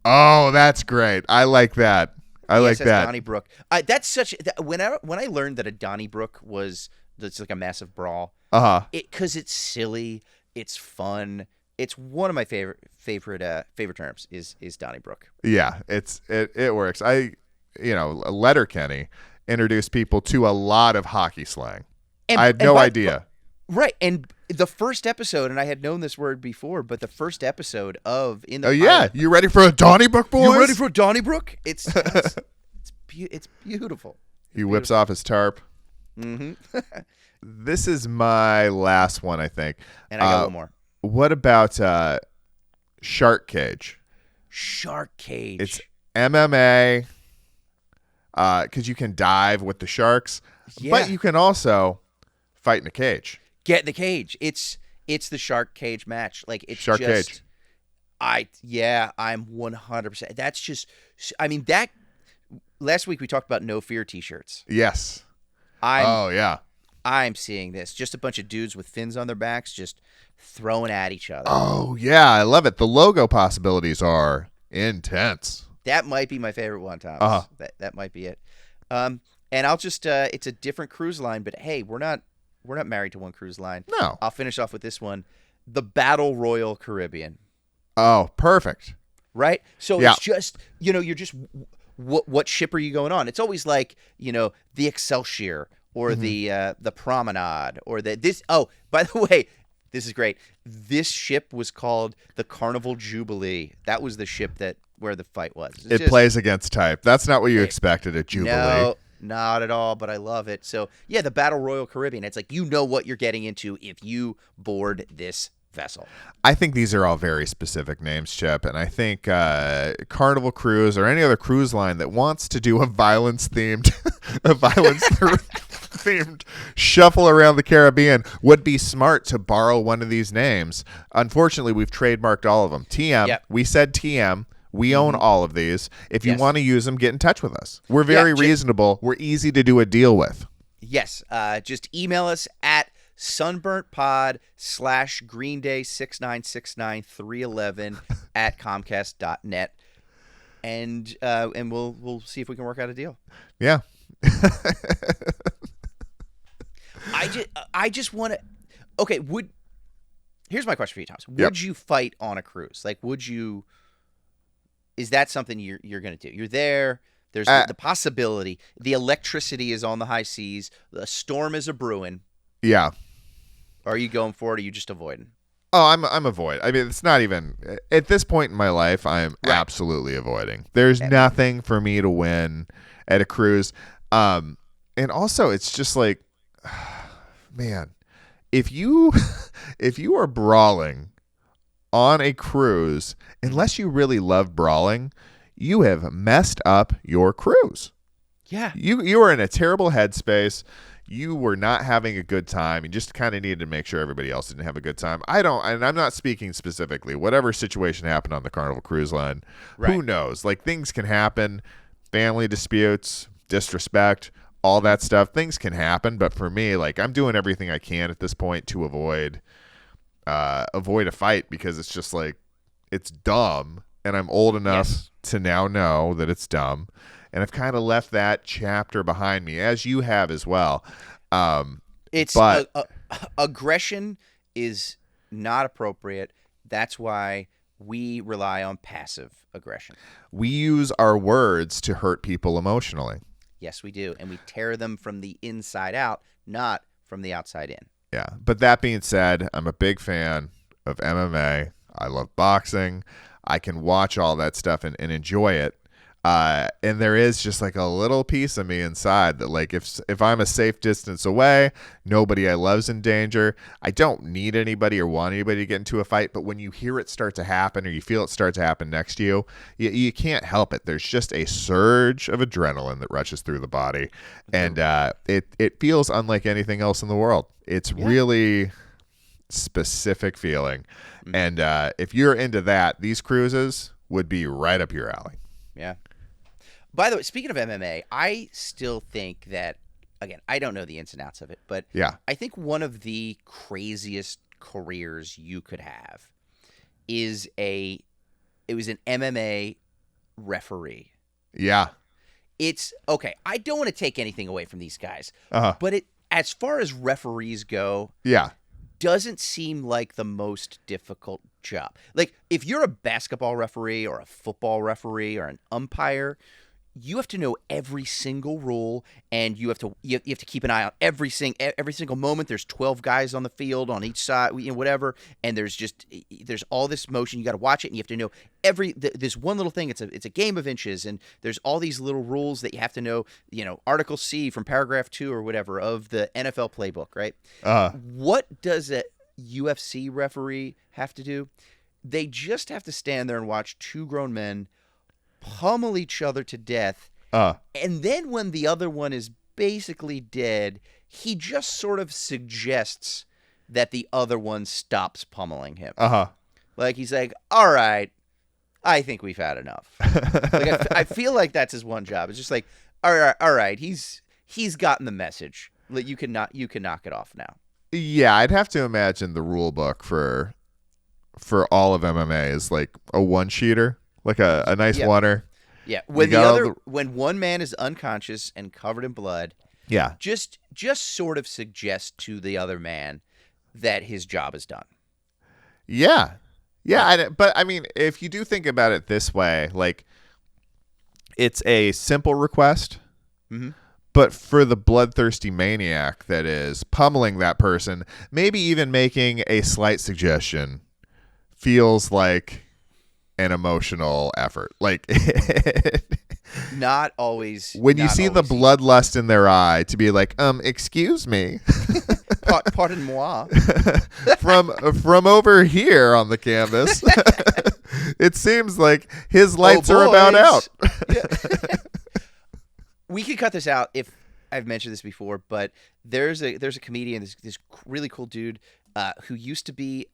Oh, that's great. I like that. I like that. Donnybrook. That's such. When I learned that a Donnybrook was like a massive brawl. Because it's silly. It's fun. It's one of my favorite terms is Donnybrook. Yeah, it works. Letterkenny introduced people to a lot of hockey slang. I had no idea. Right, and the first episode, and I had known this word before, but the first episode of in the Oh yeah, pilot, you ready for a Donnybrook, boys? you ready for Donnybrook? It's beautiful. He whips off his tarp. Mm-hmm. This is my last one, I think. And I got one more. What about shark cage? Shark cage. It's MMA because you can dive with the sharks, but you can also fight in a cage. Get in the cage. It's the shark cage match. Like it's Shark just, cage. I'm 100%. That's just. I mean that. Last week we talked about no fear T-shirts. Yes. I'm seeing this. Just a bunch of dudes with fins on their backs just throwing at each other. Oh, yeah. I love it. The logo possibilities are intense. That might be my favorite one, Thomas. That might be it. And I'll just it's a different cruise line, but hey, we're not married to one cruise line. No. I'll finish off with this one. The Battle Royal Caribbean. Oh, perfect. Right? So it's just, you're just what ship are you going on? It's always like, the Excelsior or the Promenade or this. Oh, by the way, this is great. This ship was called the Carnival Jubilee. That was the ship where the fight was. It plays against type. That's not what you expected at Jubilee. No, not at all, but I love it. So, yeah, the Battle Royal Caribbean. It's like you know what you're getting into if you board this vessel. I think these are all very specific names, Chip, and I think Carnival Cruise or any other cruise line that wants to do a violence-themed shuffle around the Caribbean would be smart to borrow one of these names. Unfortunately, we've trademarked all of them. TM. Yep. We said TM. We own all of these. If you want to use them, get in touch with us. We're very reasonable. We're easy to do a deal with. Yes. Just email us at sunburntpod/greenday6969311 at comcast.net. And we'll see if we can work out a deal. Yeah. I just want to. Okay, here's my question for you, Thomas. Would you fight on a cruise? Like, would you? Is that something you're going to do? You're there. There's the possibility. The electricity is on the high seas. The storm is a brewing. Yeah. Are you going for it? Or are you just avoiding? Oh, I'm avoiding. I mean, it's not even at this point in my life. I am absolutely avoiding. There's nothing for me to win at a cruise. And also, it's just like, man, if you are brawling on a cruise, unless you really love brawling, you have messed up your cruise. Yeah, you are in a terrible headspace. You were not having a good time. You just kind of needed to make sure everybody else didn't have a good time. And I'm not speaking specifically. Whatever situation happened on the Carnival Cruise Line, who knows? Like, things can happen, family disputes, disrespect, all that stuff. Things can happen, but for me, like, I'm doing everything I can at this point to avoid a fight, because it's just like, it's dumb, and I'm old enough to now know that it's dumb. And I've kind of left that chapter behind me, as you have as well. Aggression is not appropriate. That's why we rely on passive aggression. We use our words to hurt people emotionally. Yes, we do. And we tear them from the inside out, not from the outside in. Yeah. But that being said, I'm a big fan of MMA. I love boxing. I can watch all that stuff and enjoy it. And there is just like a little piece of me inside that, like, if I'm a safe distance away, nobody I love's in danger, I don't need anybody or want anybody to get into a fight. But when you hear it start to happen, or you feel it start to happen next to you can't help it. There's just a surge of adrenaline that rushes through the body. And it feels unlike anything else in the world. It's really specific feeling. Mm-hmm. And if you're into that, these cruises would be right up your alley. Yeah. By the way, speaking of MMA, I still think that, again, I don't know the ins and outs of it, but I think one of the craziest careers you could have is it was an MMA referee. Yeah. It's okay. I don't want to take anything away from these guys, but as far as referees go, doesn't seem like the most difficult job. Like, if you're a basketball referee or a football referee or an umpire, you have to know every single rule, and you have to keep an eye on every single moment. There's 12 guys on the field on each side, whatever, and there's all this motion. You got to watch it, and you have to know this one little thing. It's a game of inches, and there's all these little rules that you have to know. Article C from paragraph 2 or whatever of the NFL playbook, right? What does a UFC referee have to do? They just have to stand there and watch two grown men pummel each other to death. And then when the other one is basically dead, he just sort of suggests that the other one stops pummeling him. Like, he's like, all right, I think we've had enough. Like, I feel like that's his one job. It's just like, all right, he's gotten the message. Like, you can knock it off now. Yeah, I'd have to imagine the rule book for all of MMA is like a one-sheeter. Like a nice oneer. Yeah. When one man is unconscious and covered in blood, just sort of suggest to the other man that his job is done. Yeah. But I mean, if you do think about it this way, like, it's a simple request, but for the bloodthirsty maniac that is pummeling that person, maybe even making a slight suggestion feels like an emotional effort. Like, not always. When you see the bloodlust in their eye, to be like, excuse me, pardon moi, from over here on the canvas, it seems like his lights are about out. We could cut this out if I've mentioned this before, but there's a comedian, this really cool dude who used to be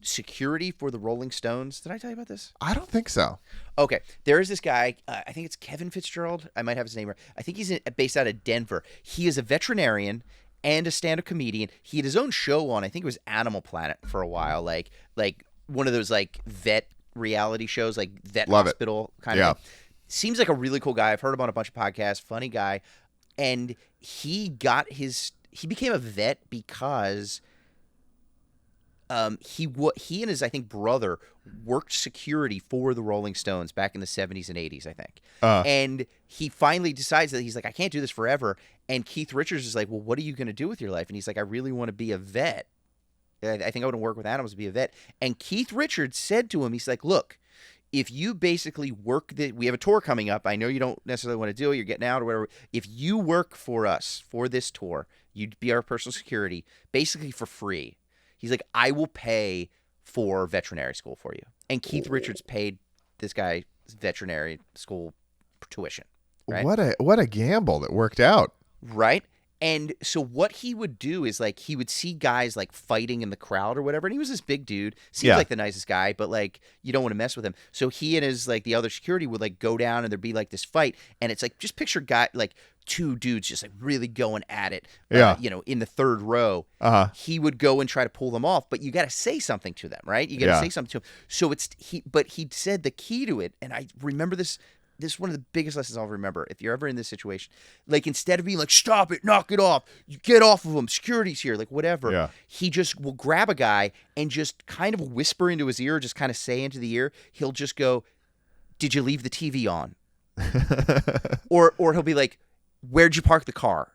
security for the Rolling Stones. Did I tell you about this? I don't think so. Okay. There is this guy, I think it's Kevin Fitzgerald. I might have his name right. I think he's based out of Denver. He is a veterinarian and a stand-up comedian. He had his own show on, I think it was Animal Planet for a while, like one of those like vet reality shows, like Vet Hospital kind of thing. Seems like a really cool guy. I've heard him on a bunch of podcasts. Funny guy. And he became a vet because he and his, I think, brother worked security for the Rolling Stones back in the 70s and 80s, I think. And he finally decides that he's like, I can't do this forever. And Keith Richards is like, well, what are you going to do with your life? And he's like, I really want to be a vet. I think I want to work with animals to be a vet. And Keith Richards said to him, he's like, look, if you basically we have a tour coming up. I know you don't necessarily want to do it. You're getting out or whatever. If you work for us for this tour, you'd be our personal security basically for free. He's like, I will pay for veterinary school for you. And Keith Richards paid this guy veterinary school tuition. Right? What a gamble that worked out. Right? And so what he would do is, like, he would see guys, like, fighting in the crowd or whatever. And he was this big dude. Seems like the nicest guy, but, like, you don't want to mess with him. So he and his, like, the other security would, like, go down and there'd be, like, this fight. And it's, like, just picture two dudes just, like, really going at it, in the third row. He would go and try to pull them off. But you got to say something to them, right? You got to say something to them. So but he said the key to it, and I remember this. This is one of the biggest lessons I'll remember. If you're ever in this situation, like, instead of being like, stop it, knock it off, you get off of him, security's here, like, whatever. He just will grab a guy and just kind of whisper into his ear, just kind of say into the ear. He'll just go, did you leave the TV on? or he'll be like, where'd you park the car?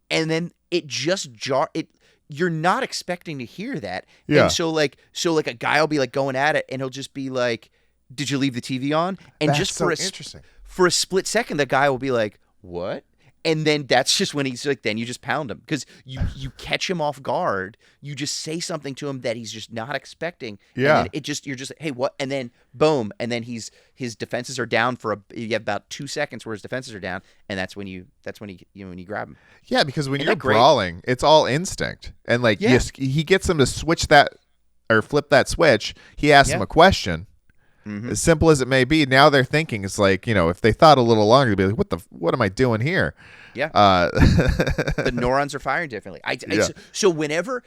And then it just you're not expecting to hear that. And so a guy will be like going at it and he'll just be like, did you leave the TV on? And that's just so interesting. For a split second, the guy will be like, what? And then that's just when he's like, then you just pound him. Because you catch him off guard. You just say something to him that he's just not expecting. Yeah. And you're just, hey, what? And then boom. And then his defenses are down you have about 2 seconds where his defenses are down. And that's when you grab him. Yeah. Because when you're brawling, it's all instinct. And like, he gets him to switch that or flip that switch. He asks him a question. Mm-hmm. As simple as it may be, now they're thinking, it's like, if they thought a little longer, they'd be like, what am I doing here? Yeah. The neurons are firing differently. So whenever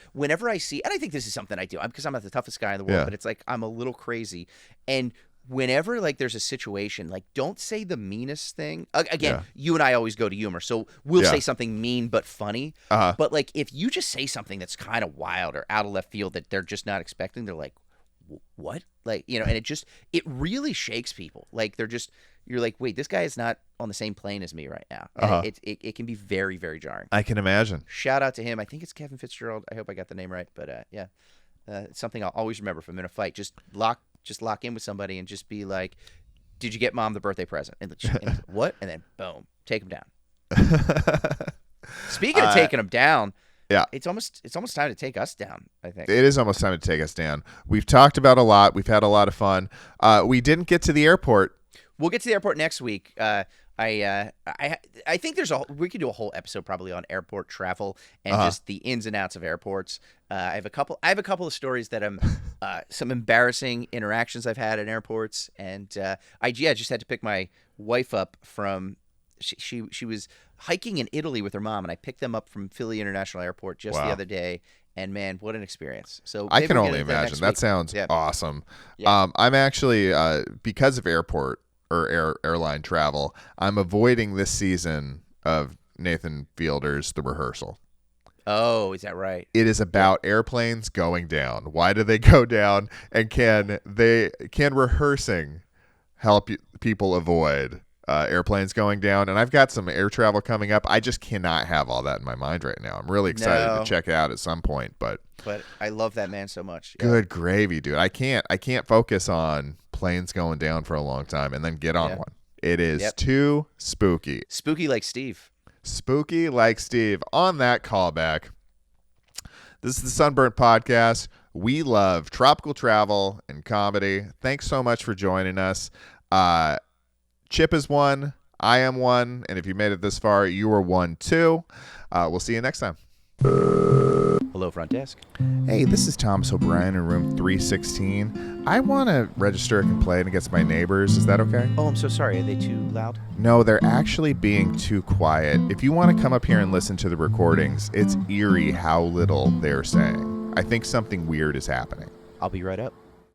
I see, and I think this is something I do, because I'm not the toughest guy in the world, but it's like, I'm a little crazy. And whenever, like, there's a situation, like, don't say the meanest thing. Again, you and I always go to humor. So we'll say something mean but funny. But, like, if you just say something that's kind of wild or out of left field that they're just not expecting, they're like, what? Like, and it really shakes people. Like, they're just, you're like, wait, this guy is not on the same plane as me right now. Uh-huh. And it can be very, very jarring. I can imagine. Shout out to him. I think it's Kevin Fitzgerald. I hope I got the name right, but yeah, it's something I'll always remember from in a fight. Just lock in with somebody and just be like, "Did you get mom the birthday present?" And what? And then boom, take him down. Speaking of taking him down, yeah, it's almost time to take us down. I think it is almost time to take us down. We've talked about a lot. We've had a lot of fun. We didn't get to the airport. We'll get to the airport next week. I think we could do a whole episode probably on airport travel and just the ins and outs of airports. I have a couple of stories that some embarrassing interactions I've had at airports, and I just had to pick my wife up from. She was hiking in Italy with her mom, and I picked them up from Philly International Airport just the other day. And man, what an experience! So I can only imagine. That sounds awesome. Yeah. I'm actually because of airport or airline travel, I'm avoiding this season of Nathan Fielder's The Rehearsal. Oh, is that right? It is about airplanes going down. Why do they go down? And can rehearsing help people avoid airplanes going down? And I've got some air travel coming up. I just cannot have all that in my mind right now. I'm really excited to check it out at some point, but I love that man so much. Good gravy, dude. I can't focus on planes going down for a long time and then get on one. It is too spooky. Spooky like Steve. Spooky like Steve. On that callback, this is the Sunburnt Podcast. We love tropical travel and comedy. Thanks so much for joining us. Chip is one. I am one. And if you made it this far, you are one too. We'll see you next time. Hello, front desk. Hey, this is Thomas O'Brien in room 316. I want to register a complaint against my neighbors. Is that okay? Oh, I'm so sorry. Are they too loud? No, they're actually being too quiet. If you want to come up here and listen to the recordings, it's eerie how little they're saying. I think something weird is happening. I'll be right up.